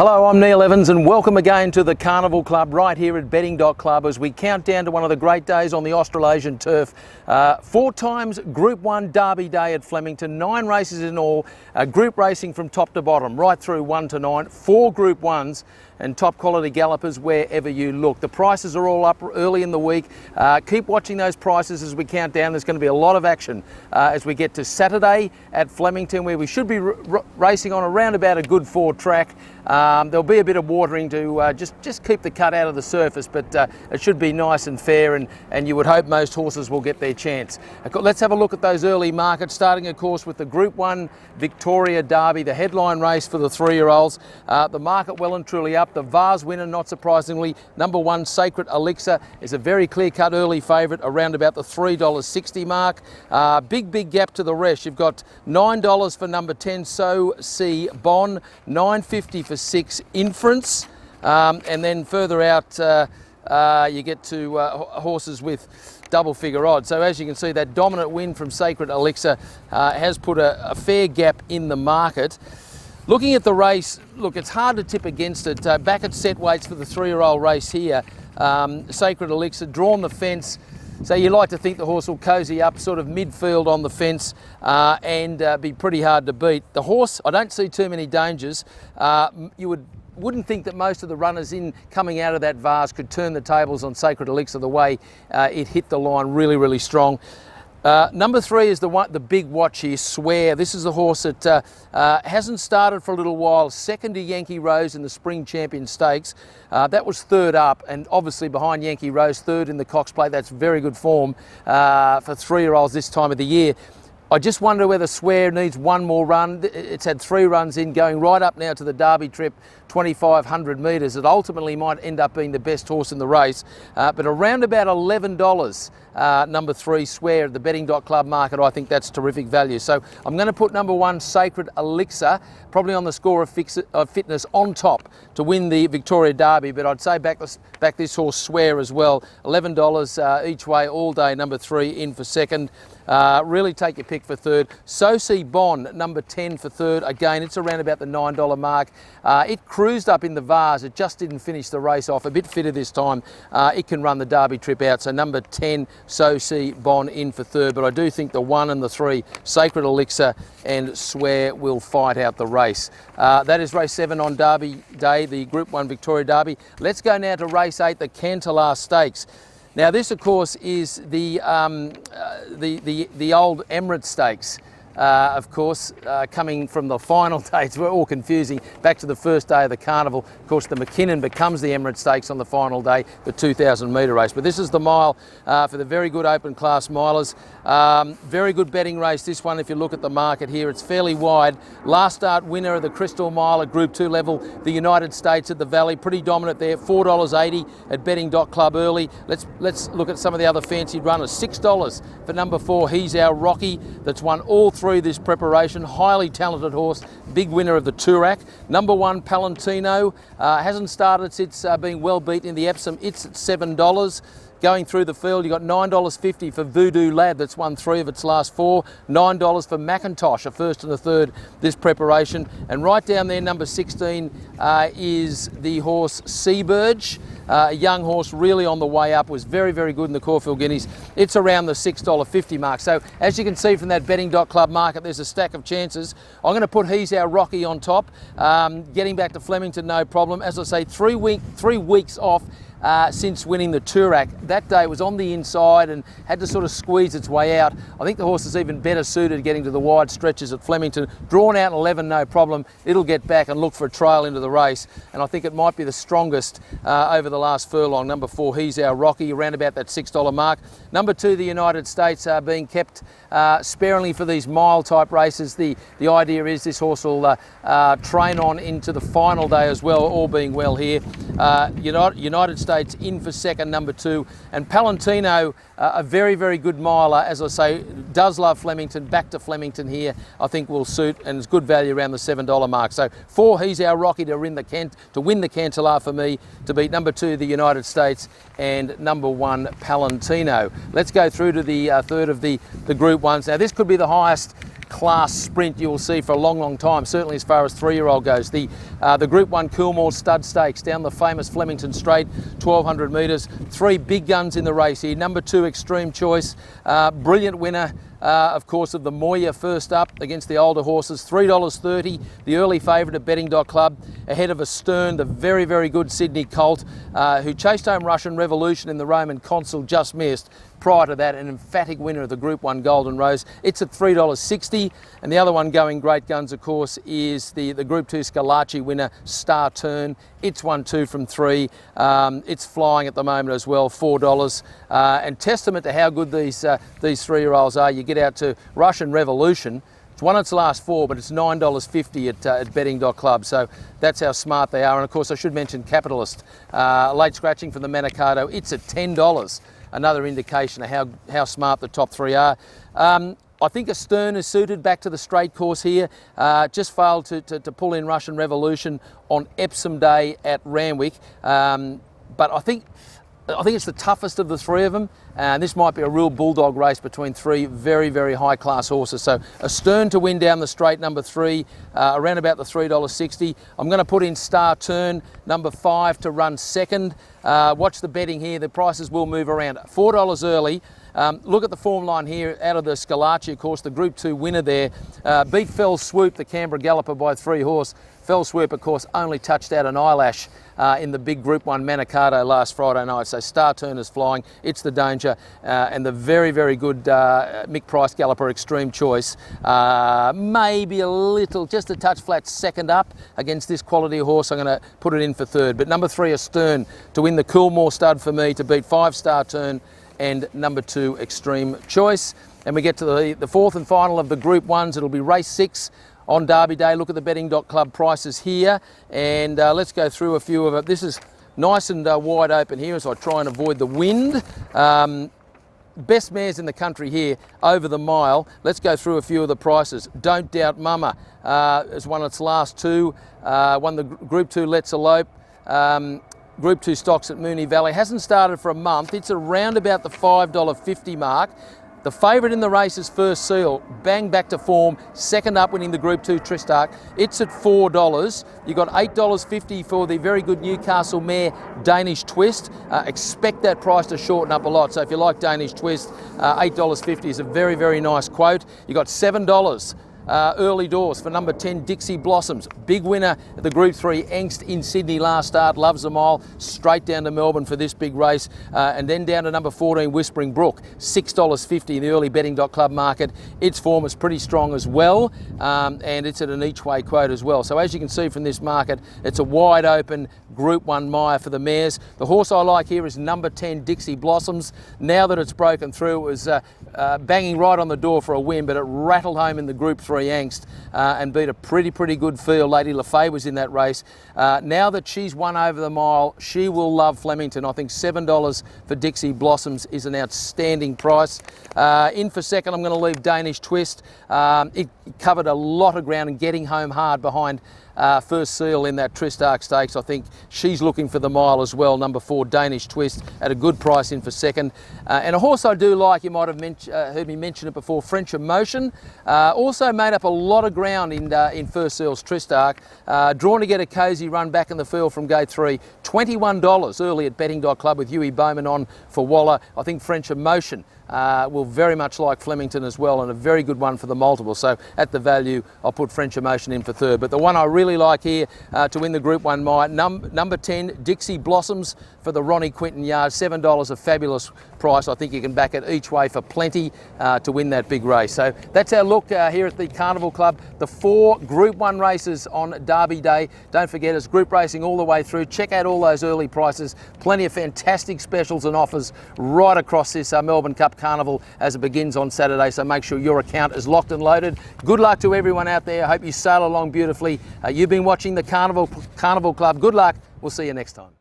Hello, I'm Neil Evans and welcome again to the Carnival Club right here at betting.club as we count down to one of the great days on the Australasian turf. 4 times Group 1 Derby Day at Flemington, 9 races in all, group racing from top to bottom, right through 1 to 9, 4 Group 1s and top quality gallopers wherever you look. The prices are all up early in the week. Keep watching those prices as we count down. There's going to be a lot of action as we get to Saturday at Flemington, where we should be racing on around about a good 4 track. There'll be a bit of watering to just keep the cut out of the surface, but it should be nice and fair, and you would hope most horses will get their chance. Let's have a look at those early markets, starting of course with the Group 1 Victoria Derby, the headline race for the 3-year-olds. The market well and truly up. The Vase winner, not surprisingly, number 1 Sacred Elixir, is a very clear-cut early favourite around about the $3.60 mark. Big gap to the rest. You've got $9 for number 10 So C Bon, $9.50 for 6 Inference, and then further out you get to horses with double figure odds. So as you can see, that dominant win from Sacred Elixir has put a fair gap in the market. Looking at the race, look, it's hard to tip against it. Back at set weights for the 3-year-old race here, Sacred Elixir drawn the fence. So you like to think the horse will cosy up sort of midfield on the fence and be pretty hard to beat. The horse, I don't see too many dangers. You wouldn't think that most of the runners in coming out of that Vase could turn the tables on Sacred Elixir the way it hit the line really strong. Number 3 is the big watch here, Swear. This is a horse that hasn't started for a little while. Second to Yankee Rose in the Spring Champion Stakes. That was 3rd up, and obviously behind Yankee Rose, 3rd in the Cox Plate. That's very good form for 3-year-olds this time of the year. I just wonder whether Swear needs one more run. It's had 3 runs in, going right up now to the Derby trip, 2,500 metres. It ultimately might end up being the best horse in the race, but around about $11, number 3 Swear at the betting.club market, I think that's terrific value. So I'm going to put number 1 Sacred Elixir probably on the score of fitness on top to win the Victoria Derby, but I'd say back this horse Swear as well. $11 each way all day, number 3 in for 2nd. Really take your pick for 3rd. So C Bon, number 10 for 3rd. Again, it's around about the $9 mark. It cruised up in the Vase. It just didn't finish the race off. A bit fitter this time. It can run the Derby trip out. So number 10, So C Bon in for 3rd. But I do think the 1 and the 3, Sacred Elixir and Swear, will fight out the race. That is race 7 on Derby Day, the Group 1 Victoria Derby. Let's go now to race 8, the CANTALA Stakes. Now this, of course, is the old Emirates Stakes. Of course, coming from the final days, we're all confusing. Back to the first day of the Carnival, of course, the McKinnon becomes the Emirates Stakes on the final day, the 2,000 metre race. But this is the mile for the very good open class milers. Very good betting race, this one, if you look at the market here. It's fairly wide. Last start winner of the Crystal Mile at Group 2 level, the United States at the Valley, pretty dominant there, $4.80 at betting.club early. Let's look at some of the other fancied runners. $6 for number 4, He's Our Rocky, that's won all 3 this preparation. Highly talented horse, big winner of the Toorak. Number 1 Palantino hasn't started since being well beaten in the Epsom. It's at $7. Going through the field, you've got $9.50 for Voodoo Lad, that's won 3 of its last 4. $9 for Macintosh, a 1st and a 3rd this preparation. And right down there, number 16 is the horse Seaburge. A young horse really on the way up, was very good in the Caulfield Guineas. It's around the $6.50 mark. So as you can see from that betting.club market, there's a stack of chances. I'm going to put He's Our Rocky on top. Getting back to Flemington, no problem. As I say, 3 weeks off since winning the Toorak. That day was on the inside and had to sort of squeeze its way out. I think the horse is even better suited getting to the wide stretches at Flemington. Drawn out in 11, no problem. It'll get back and look for a trail into the race, and I think it might be the strongest over the last furlong. Number 4, He's Our Rocky, around about that $6 mark. Number 2, the United States, being kept sparingly for these mile type races. The idea is this horse will train on into the final day as well, all being well here. United States in for 2nd, number 2, and Palantino, a very good miler, as I say, does love Flemington. Back to Flemington here, I think will suit, and it's good value around the $7 mark. So 4, He's Our Rocky to win the CANTALA for me, to beat number 2, the United States, and number 1, Palantino. Let's go through to the 3rd of the Group 1s. Now this could be the highest class sprint you will see for a long, long time, certainly as far as 3-year-old goes. The Group 1 Coolmore Stud Stakes down the famous Flemington Straight, 1200 metres. 3 big guns in the race here. Number 2, Extreme Choice, brilliant winner. Of course, of the MYER first up against the older horses, $3.30, the early favourite at betting.club, ahead of a Stern, the very, very good Sydney colt, who chased home Russian Revolution in the Roman Consul, just missed. Prior to that, an emphatic winner of the Group 1 Golden Rose. It's at $3.60, and the other one going great guns, of course, is the Group 2 Scalacci winner, Star Turn. It's 1-2 from 3. It's flying at the moment as well, $4. And testament to how good these 3-year-olds are. You get out to Russian Revolution. It's won its last 4, but it's $9.50 at betting.club. So that's how smart they are. And of course, I should mention Capitalist, late scratching from the Manicato. It's at $10. Another indication of how smart the top 3 are. I think a Stern is suited back to the straight course here. Just failed to pull in Russian Revolution on Epsom Day at Randwick. But I think it's the toughest of the 3 of them. And this might be a real bulldog race between 3 very, very high-class horses. So a Stern to win down the straight, number 3, around about the $3.60. I'm going to put in Star Turn, number 5, to run second. Watch the betting here. The prices will move around. $4 early. Look at the form line here out of the Scalacci, of course, the Group 2 winner there. Beat Fell Swoop, the Canberra Galloper, by 3 horse. Fell Swoop, of course, only touched out an eyelash in the big Group 1 Manicato last Friday night. So Star Turn is flying. It's the danger. And the very, very good Mick Price Galloper, Extreme Choice. Maybe a little, just a touch flat second up against this quality horse. I'm going to put it in for 3rd. But number 3, a Stern, to win the Coolmore Stud for me, to beat 5 Star Turn and number 2, Extreme Choice. And we get to the 4th and final of the Group 1s. It'll be race 6 on Derby Day. Look at the betting.club prices here, and let's go through a few of it. This is nice and wide open here as I try and avoid the wind. Best mares in the country here over the mile. Let's go through a few of the prices. Don't Doubt Mama has won its last 2, won the Group 2 Let's Elope. Group 2 stocks at Moonee Valley. Hasn't started for a month. It's around about the $5.50 mark. The favourite in the race is First Seal. Bang back to form. Second up, winning the Group 2 Tristarc. It's at $4. You've got $8.50 for the very good Newcastle mare Danish Twist. Expect that price to shorten up a lot. So if you like Danish Twist, $8.50 is a very, very nice quote. You've got $7. Early doors for number 10, Dixie Blossoms. Big winner at the Group 3 Angst in Sydney last start. Loves the mile. Straight down to Melbourne for this big race. And then down to number 14, Whispering Brook. $6.50 in the early betting.club market. Its form is pretty strong as well. And it's at an each way quote as well. So as you can see from this market, it's a wide open Group 1 mire for the mares. The horse I like here is number 10, Dixie Blossoms. Now that it's broken through, it was banging right on the door for a win, but it rattled home in the Group 3 Angst and beat a pretty good field. Lady LaFay was in that race. Now that she's won over the mile, she will love Flemington. I think $7 for Dixie Blossoms is an outstanding price. In for second, I'm going to leave Danish Twist. It covered a lot of ground and getting home hard behind First Seal in that Tristarc Stakes. I think she's looking for the mile as well. Number 4, Danish Twist, at a good price in for second. And a horse I do like, you might have heard me mention it before, French Emotion. Also made up a lot of ground in First Seal's Tristarc. Drawn to get a cosy run back in the field from gate 3. $21 early at betting.club with Huey Bowman on for Waller. I think French Emotion will very much like Flemington as well, and a very good one for the multiple. So at the value, I'll put French Emotion in for 3rd. But the one I really like here to win the Group 1 mile, number 10, Dixie Blossoms for the Ronnie Quinton yard. $7, a fabulous price. I think you can back it each way for plenty to win that big race. So that's our look here at the Carnival Club. The 4 Group 1 races on Derby Day. Don't forget, it's group racing all the way through. Check out all those early prices. Plenty of fantastic specials and offers right across this Melbourne Cup Carnival as it begins on Saturday. So make sure your account is locked and loaded. Good luck to everyone out there. I hope you sail along beautifully. You've been watching the Carnival Club. Good luck. We'll see you next time.